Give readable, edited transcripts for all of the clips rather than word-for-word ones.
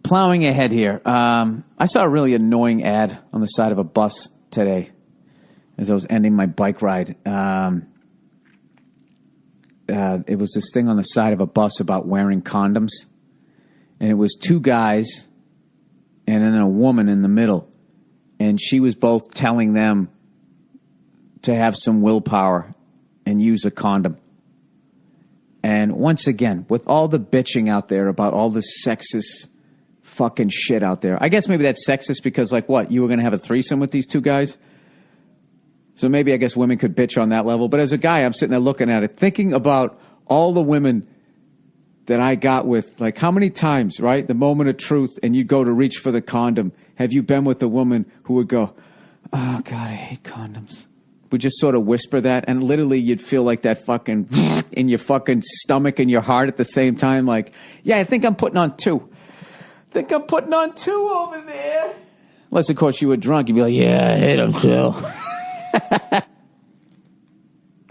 Plowing ahead here. I saw a really annoying ad on the side of a bus today as I was ending my bike ride. It was this thing on the side of a bus about wearing condoms. And it was two guys and then a woman in the middle. And she was both telling them to have some willpower and use a condom. And once again, with all the bitching out there about all the sexist fucking shit out there. I guess maybe that's sexist because, like, what? You were going to have a threesome with these two guys? So maybe I guess women could bitch on that level. But as a guy, I'm sitting there looking at it, thinking about all the women that I got with. Like, how many times, right? The moment of truth, and you'd go to reach for the condom. Have you been with a woman who would go, oh, God, I hate condoms? Would just sort of whisper that, and literally you'd feel like that fucking in your fucking stomach and your heart at the same time. Like, yeah, I think I'm putting on two. Think I'm putting on two over there. Unless, of course, you were drunk. You'd be like, yeah, I hate them too.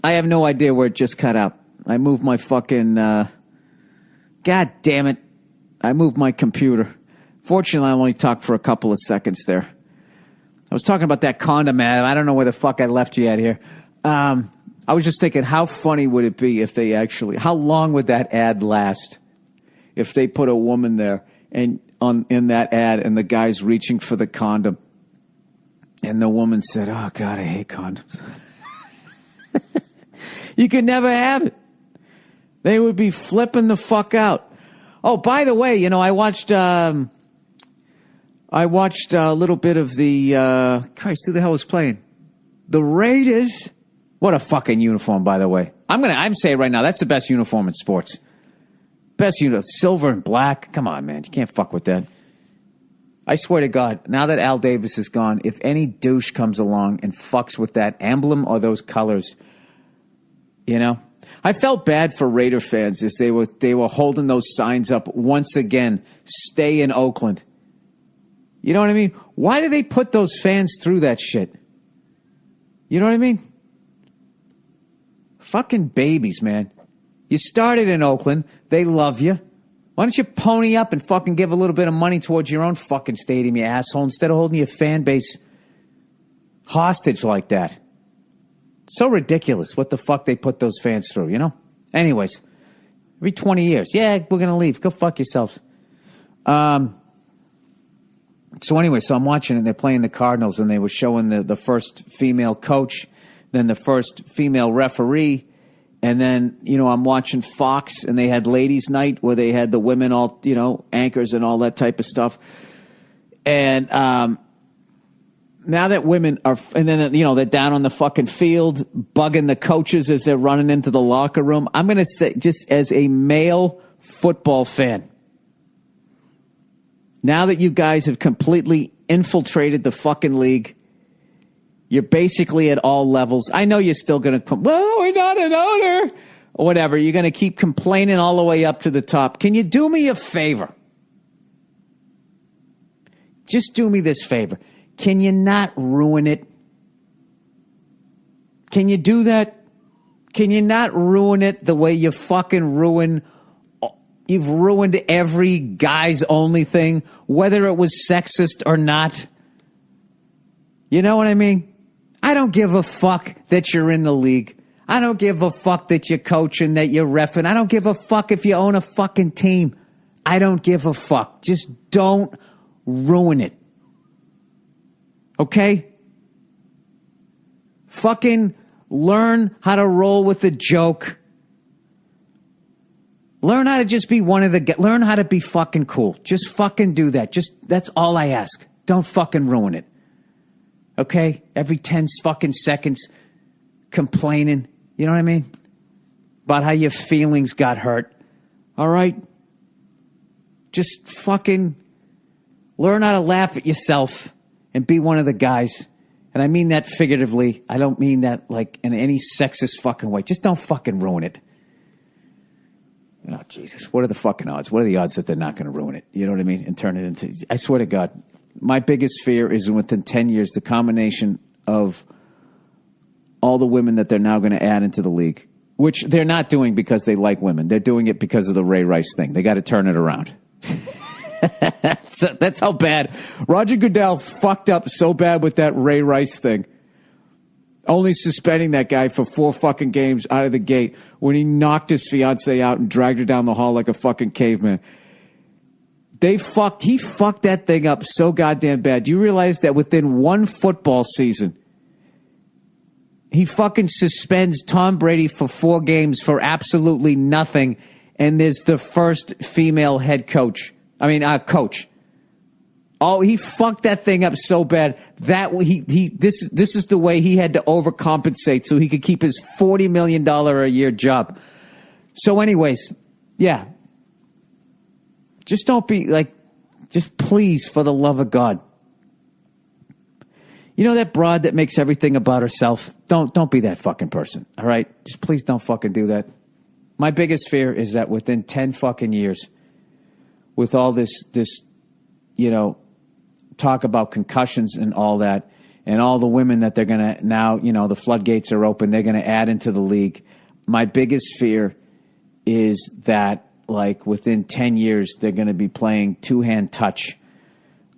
I have no idea where it just cut out. I moved my fucking... God damn it. I moved my computer. Fortunately, I only talked for a couple of seconds there. I was talking about that condom ad. I don't know where the fuck I left you at here. I was just thinking, how funny would it be if they actually... How long would that ad last if they put a woman there and in that ad and the guy's reaching for the condom and the woman said, oh, God, I hate condoms. You could never have it. They would be flipping the fuck out. Oh, by the way, you know, I watched a little bit of the, Christ, who the hell was playing? The Raiders. What a fucking uniform, by the way. I'm saying right now, that's the best uniform in sports. Best uniform, silver and black. Come on, man. You can't fuck with that. I swear to God, now that Al Davis is gone, if any douche comes along and fucks with that emblem or those colors, you know, I felt bad for Raider fans as they were holding those signs up once again. Stay in Oakland. You know what I mean? Why do they put those fans through that shit? You know what I mean? Fucking babies, man. You started in Oakland. They love you. Why don't you pony up and fucking give a little bit of money towards your own fucking stadium, you asshole, instead of holding your fan base hostage like that? So ridiculous what the fuck they put those fans through, you know? Anyways, every 20 years, yeah, we're going to leave. Go fuck yourselves. So anyway, so I'm watching it, and they're playing the Cardinals, and they were showing the first female coach, then the first female referee, and then, you know, I'm watching Fox, and they had ladies' night where they had the women all, you know, anchors and all that type of stuff. And now that women are, and then, you know, they're down on the fucking field bugging the coaches as they're running into the locker room. I'm going to say, just as a male football fan, now that you guys have completely infiltrated the fucking league, you're basically at all levels. I know you're still going to, well, we're not an owner, or whatever. You're going to keep complaining all the way up to the top. Can you do me a favor? Just do me this favor. Can you not ruin it? Can you do that? Can you not ruin it the way you fucking ruin? You've ruined every guys only thing, whether it was sexist or not. You know what I mean? I don't give a fuck that you're in the league. I don't give a fuck that you're coaching, that you're reffing. I don't give a fuck if you own a fucking team. I don't give a fuck. Just don't ruin it. Okay? Fucking learn how to roll with the joke. Learn how to just be one of the... Learn how to be fucking cool. Just fucking do that. Just, that's all I ask. Don't fucking ruin it. Okay? Every 10 fucking seconds complaining. You know what I mean? About how your feelings got hurt. All right? Just fucking learn how to laugh at yourself and be one of the guys. And I mean that figuratively. I don't mean that like in any sexist fucking way. Just don't fucking ruin it. Oh, Jesus. What are the fucking odds? What are the odds that they're not going to ruin it? You know what I mean? And turn it into... I swear to God, my biggest fear is within 10 years, the combination of all the women that they're now going to add into the league, which they're not doing because they like women. They're doing it because of the Ray Rice thing. They got to turn it around. That's how bad. Roger Goodell fucked up so bad with that Ray Rice thing. Only suspending that guy for 4 fucking games out of the gate when he knocked his fiancée out and dragged her down the hall like a fucking caveman. He fucked that thing up so goddamn bad. Do you realize that within one football season, he fucking suspends Tom Brady for 4 games for absolutely nothing, and there's the first female head coach. Coach. Oh, he fucked that thing up so bad that this is the way he had to overcompensate so he could keep his $40 million a year job. So anyways, yeah. Just don't be just please, for the love of God. You know that broad that makes everything about herself? Don't be that fucking person, all right? Just please don't fucking do that. My biggest fear is that within 10 fucking years, with all this, talk about concussions and all that, and all the women that they're going to now, the floodgates are open, they're going to add into the league. My biggest fear is that, within 10 years, they're going to be playing 2-hand touch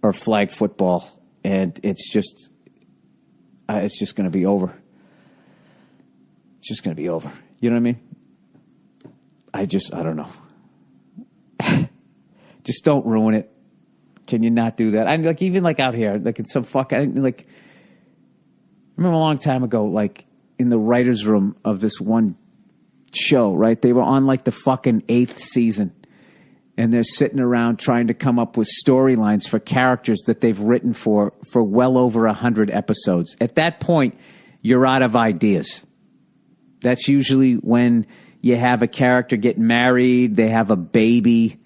or flag football, and it's just going to be over. It's just going to be over. You know what I mean? I don't know. Just don't ruin it. Can you not do that? Even out here, in some I remember a long time ago, in the writer's room of this one show, right? They were on the fucking 8th season, and they're sitting around trying to come up with storylines for characters that they've written for well over 100 episodes. At that point, you're out of ideas. That's usually when you have a character get married, they have a baby,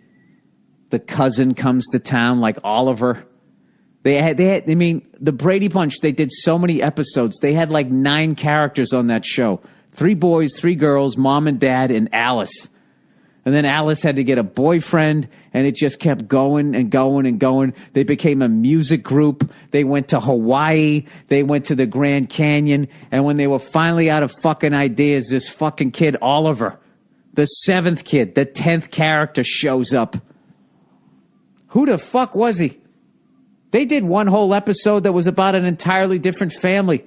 the cousin comes to town like Oliver. The Brady Bunch, they did so many episodes. They had 9 characters on that show. 3 boys, 3 girls, mom and dad, and Alice. And then Alice had to get a boyfriend, and it just kept going and going and going. They became a music group. They went to Hawaii. They went to the Grand Canyon. And when they were finally out of fucking ideas, this fucking kid, Oliver, the 7th kid, the 10th character shows up. Who the fuck was he? They did one whole episode that was about an entirely different family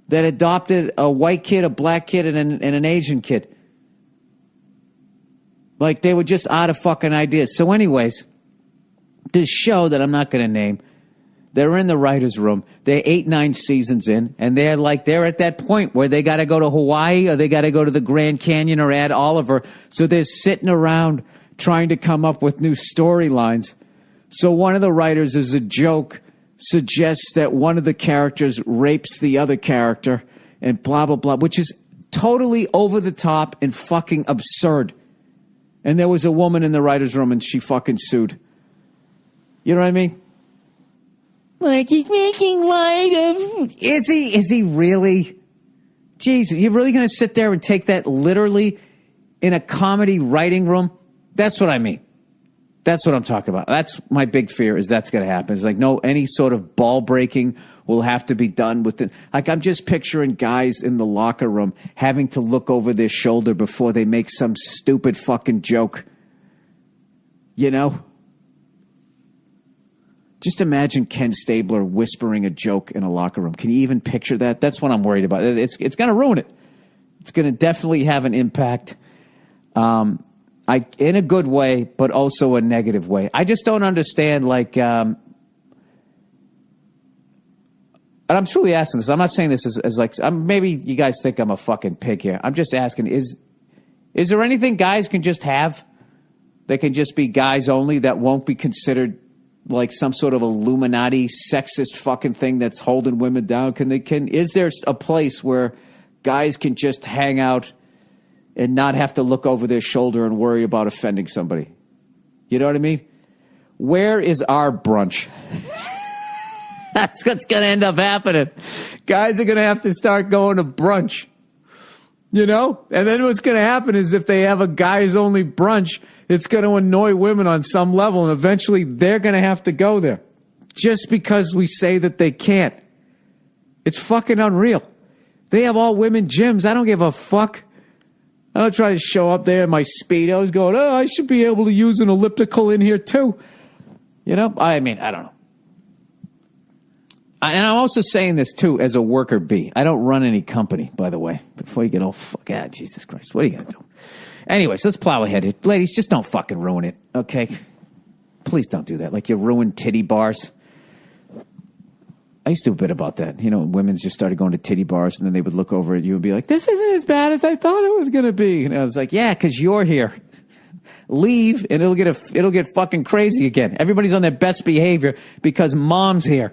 that adopted a white kid, a black kid, and an Asian kid. They were just out of fucking ideas. So anyways, this show that I'm not going to name, they're in the writer's room. They're 8-9 seasons in, and they're at that point where they got to go to Hawaii or they got to go to the Grand Canyon or add Oliver. So they're sitting around trying to come up with new storylines. So one of the writers, as a joke, suggests that one of the characters rapes the other character and blah, blah, blah, which is totally over the top and fucking absurd. And there was a woman in the writer's room and she fucking sued. You know what I mean? He's making light of... Is he really? Jesus, you're really going to sit there and take that literally in a comedy writing room? That's what I mean. That's what I'm talking about. That's my big fear, is that's going to happen. It's no, any sort of ball breaking will have to be done within. I'm just picturing guys in the locker room having to look over their shoulder before they make some stupid fucking joke. Just imagine Ken Stabler whispering a joke in a locker room. Can you even picture that? That's what I'm worried about. It's going to ruin it. It's going to definitely have an impact. In a good way, but also a negative way. I just don't understand, and I'm truly asking this. I'm not saying this as maybe you guys think I'm a fucking pig here. I'm just asking, is there anything guys can just have that can just be guys only that won't be considered some sort of Illuminati sexist fucking thing that's holding women down? Is there a place where guys can just hang out and not have to look over their shoulder and worry about offending somebody? You know what I mean? Where is our brunch? That's what's going to end up happening. Guys are going to have to start going to brunch. And then what's going to happen is if they have a guys-only brunch, it's going to annoy women on some level, and eventually they're going to have to go there just because we say that they can't. It's fucking unreal. They have all women gyms. I don't give a fuck. I don't try to show up there in my Speedos going, oh, I should be able to use an elliptical in here too. You know, I mean, I don't know. And I'm also saying this too as a worker bee. I don't run any company, by the way. Before you get all Jesus Christ, what are you going to do? Anyways, let's plow ahead here. Ladies, just don't fucking ruin it, okay? Please don't do that. Like you ruined titty bars. I used to do a bit about that. You know, women just started going to titty bars, and then they would look over at you and be like, this isn't as bad as I thought it was going to be. And I was like, yeah, because you're here. Leave, and it'll get fucking crazy again. Everybody's on their best behavior because mom's here.